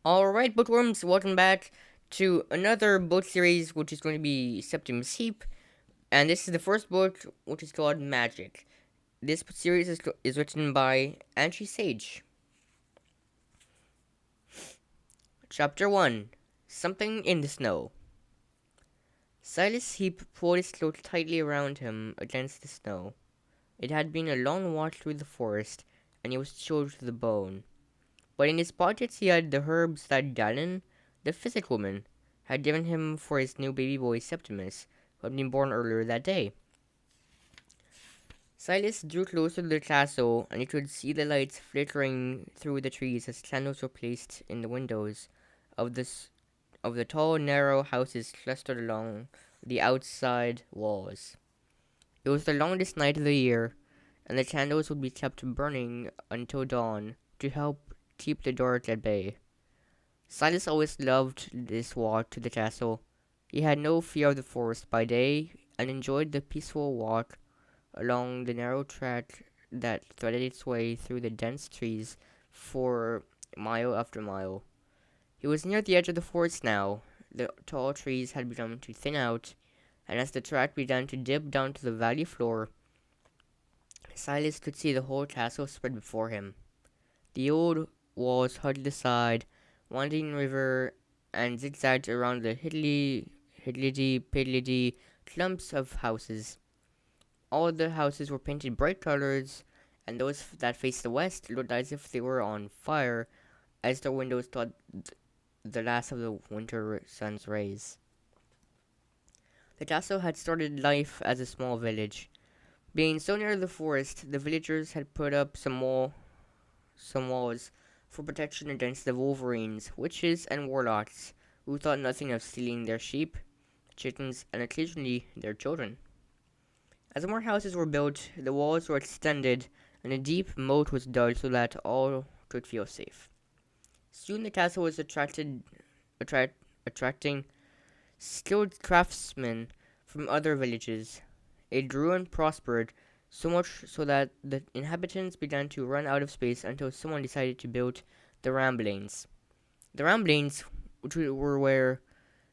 Alright, bookworms, welcome back to another book series which is going to be Septimus Heap, and this is the first book which is called Magyk. This series is written by Angie Sage. Chapter 1 Something in the Snow. Silas Heap pulled his cloak tightly around him against the snow. It had been a long walk through the forest, and he was chilled to the bone. But in his pockets he had the herbs that Galen, the physic woman, had given him for his new baby boy Septimus, who had been born earlier that day. Silas drew closer to the castle, and he could see the lights flickering through the trees as candles were placed in the windows of the tall, narrow houses clustered along the outside walls. It was the longest night of the year, and the candles would be kept burning until dawn to help keep the dark at bay. Silas always loved this walk to the castle. He had no fear of the forest by day and enjoyed the peaceful walk along the narrow track that threaded its way through the dense trees for mile after mile. He was near the edge of the forest now. The tall trees had begun to thin out, and as the track began to dip down to the valley floor, Silas could see the whole castle spread before him. The old walls hugged the side, winding river, and zigzagged around the higgledy-piggledy clumps of houses. All the houses were painted bright colors, and those that faced the west looked as if they were on fire, as their windows caught the last of the winter sun's rays. The castle had started life as a small village. Being so near the forest, the villagers had put up some walls for protection against the wolverines, witches, and warlocks who thought nothing of stealing their sheep, chickens, and occasionally their children. As more houses were built, the walls were extended, and a deep moat was dug so that all could feel safe. Soon the castle was attracting skilled craftsmen from other villages. It grew and prospered, so much so that the inhabitants began to run out of space until someone decided to build the Ramblings. The Ramblings, which were where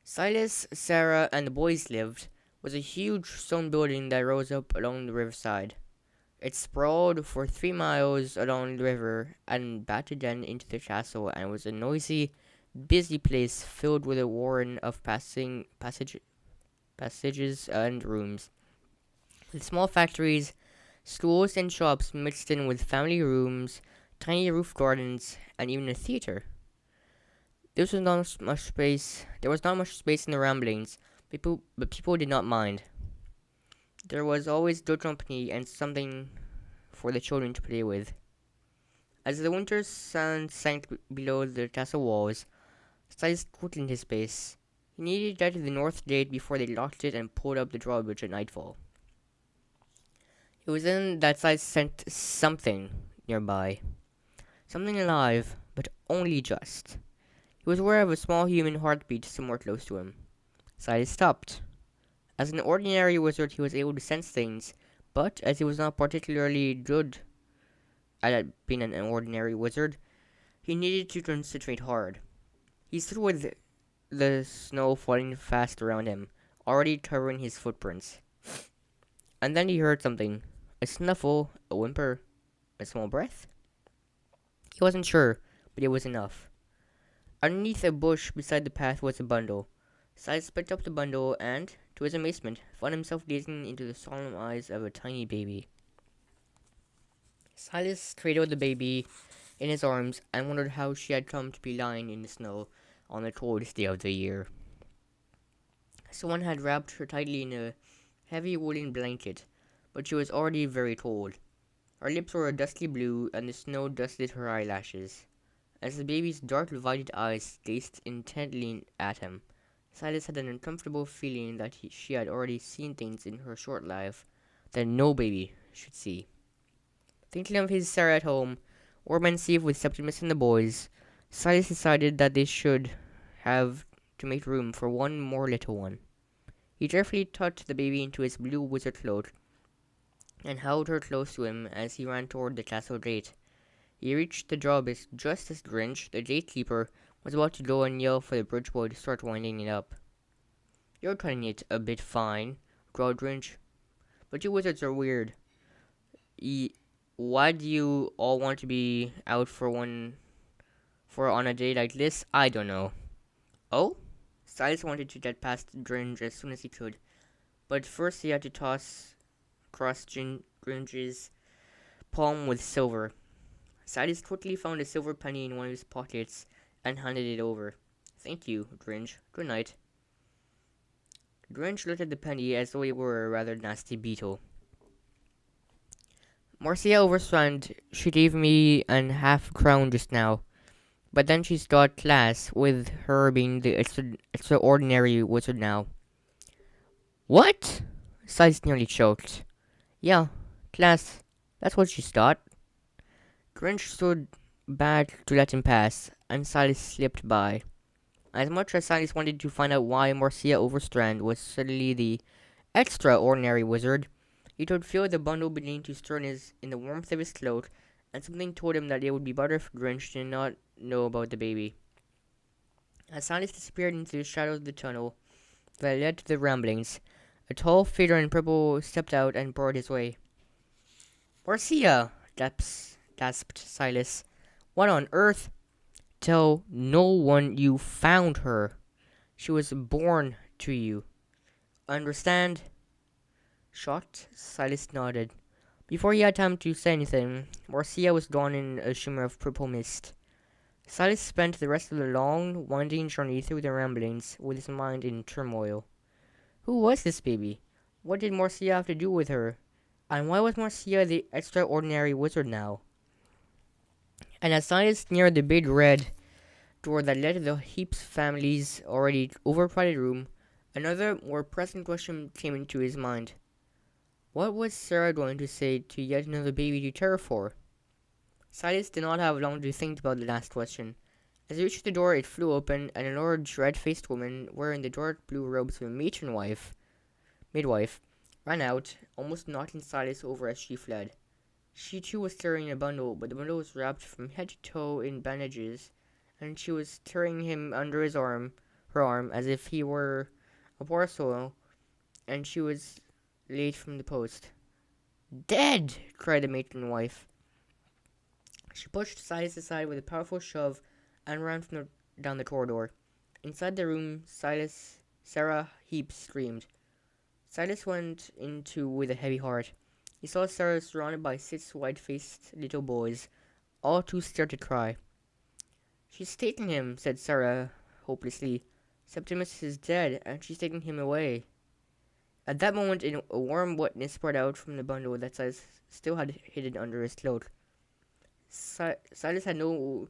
Silas, Sarah, and the boys lived, was a huge stone building that rose up along the riverside. It sprawled for 3 miles along the river and back again into the castle, and was a noisy, busy place filled with a warren of passages and rooms, with small factories, schools, and shops mixed in with family rooms, tiny roof gardens, and even a theater. There was not much space in the Ramblings, but people did not mind. There was always good company and something for the children to play with. As the winter sun sank below the castle walls, Silas quickened his pace. He needed to get to the north gate before they locked it and pulled up the drawbridge at nightfall. It was then that Silas sensed something nearby. Something alive, but only just. He was aware of a small human heartbeat somewhere close to him. Silas stopped. As an ordinary wizard, he was able to sense things, but as he was not particularly good at being an ordinary wizard, he needed to concentrate hard. He stood with the snow falling fast around him, already covering his footprints. And then he heard something. A snuffle, a whimper, a small breath. He wasn't sure, but it was enough. Underneath a bush beside the path was a bundle. Silas picked up the bundle and, to his amazement, found himself gazing into the solemn eyes of a tiny baby. Silas cradled the baby in his arms and wondered how she had come to be lying in the snow on the coldest day of the year. Someone had wrapped her tightly in a heavy woolen blanket, but she was already very cold. Her lips were a dusky blue, and the snow dusted her eyelashes. As the baby's dark, divided eyes gazed intently at him, Silas had an uncomfortable feeling that she had already seen things in her short life that no baby should see. Thinking of his Sarah at home, warm and safe with Septimus and the boys, Silas decided that they should have to make room for one more little one. He carefully tucked the baby into his blue wizard cloak and held her close to him as he ran toward the castle gate. He reached the drawbridge just as Grinch, the gatekeeper, was about to go and yell for the bridge boy to start winding it up. "You're cutting it a bit fine," growled Grinch. "But you wizards are weird. Why do you all want to be out on a day like this? I don't know." "Oh?" Silas wanted to get past Grinch as soon as he could, but first he had to cross Grinch's palm with silver. Silas quickly found a silver penny in one of his pockets and handed it over. "Thank you, Grinch. Good night." Grinch looked at the penny as though it were a rather nasty beetle. "Marcia Overstrand, she gave me an half-crown just now, but then she's got class, with her being the extraordinary wizard now." "What?" Silas nearly choked. "Yeah, class. That's what she's got." Grinch stood back to let him pass, and Silas slipped by. As much as Silas wanted to find out why Marcia Overstrand was suddenly the extraordinary wizard, he could feel the bundle beginning to stir in the warmth of his cloak, and something told him that it would be better for Grinch to not know about the baby. As Silas disappeared into the shadow of the tunnel that led to the ramblings, a tall figure in purple stepped out and barred his way. "Marcia!" gasped Silas. "What on earth?" "Tell no one you found her. She was born to you. Understand?" Shocked, Silas nodded. Before he had time to say anything, Marcia was gone in a shimmer of purple mist. Silas spent the rest of the long, winding journey through the ramblings with his mind in turmoil. Who was this baby? What did Marcia have to do with her? And why was Marcia the extraordinary wizard now? And as Silas neared the big red door that led to the Heap's family's already overcrowded room, another, more pressing question came into his mind. What was Sarah going to say to yet another baby to care for? Silas did not have long to think about the last question. As he reached the door, it flew open, and a large, red-faced woman, wearing the dark blue robes of a midwife, ran out, almost knocking Silas over as she fled. She too was carrying a bundle, but the bundle was wrapped from head to toe in bandages, and she was tearing him under her arm, as if he were a parcel, and she was late from the post. "Dead!" cried the matron wife. She pushed Silas aside with a powerful shove and ran down the corridor. Inside the room, Sarah Heap screamed. Silas went into with a heavy heart. He saw Sarah surrounded by 6 white-faced little boys, all too scared to cry. "She's taken him," said Sarah hopelessly. "Septimus is dead, and she's taken him away." At that moment, a warm wetness spread out from the bundle that Silas still had hidden under his cloak. Silas had no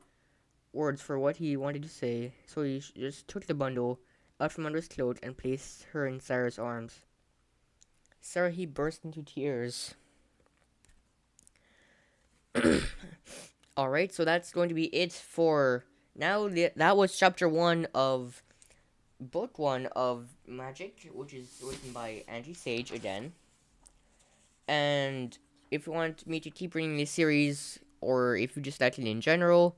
words for what he wanted to say, so he just took the bundle out from under his cloak and placed her in Sarah's arms. Sarah, he burst into tears. Alright, so that's going to be it for now. That was chapter 1 of book 1 of Magyk, which is written by Angie Sage again. And if you want me to keep reading this series, or if you just like it in general,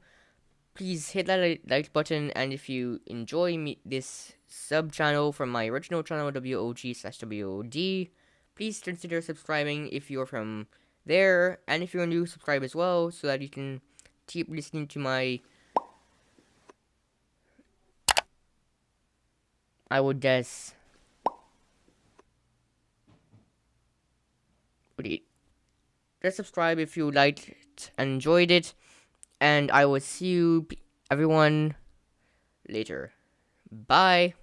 please hit that like button. And if you enjoy this sub channel from my original channel, WOG/WOD, please consider subscribing if you're from there, and if you're new, subscribe as well, so that you can keep listening to my, I would guess, just subscribe if you liked it and enjoyed it, and I will see you everyone later. Bye.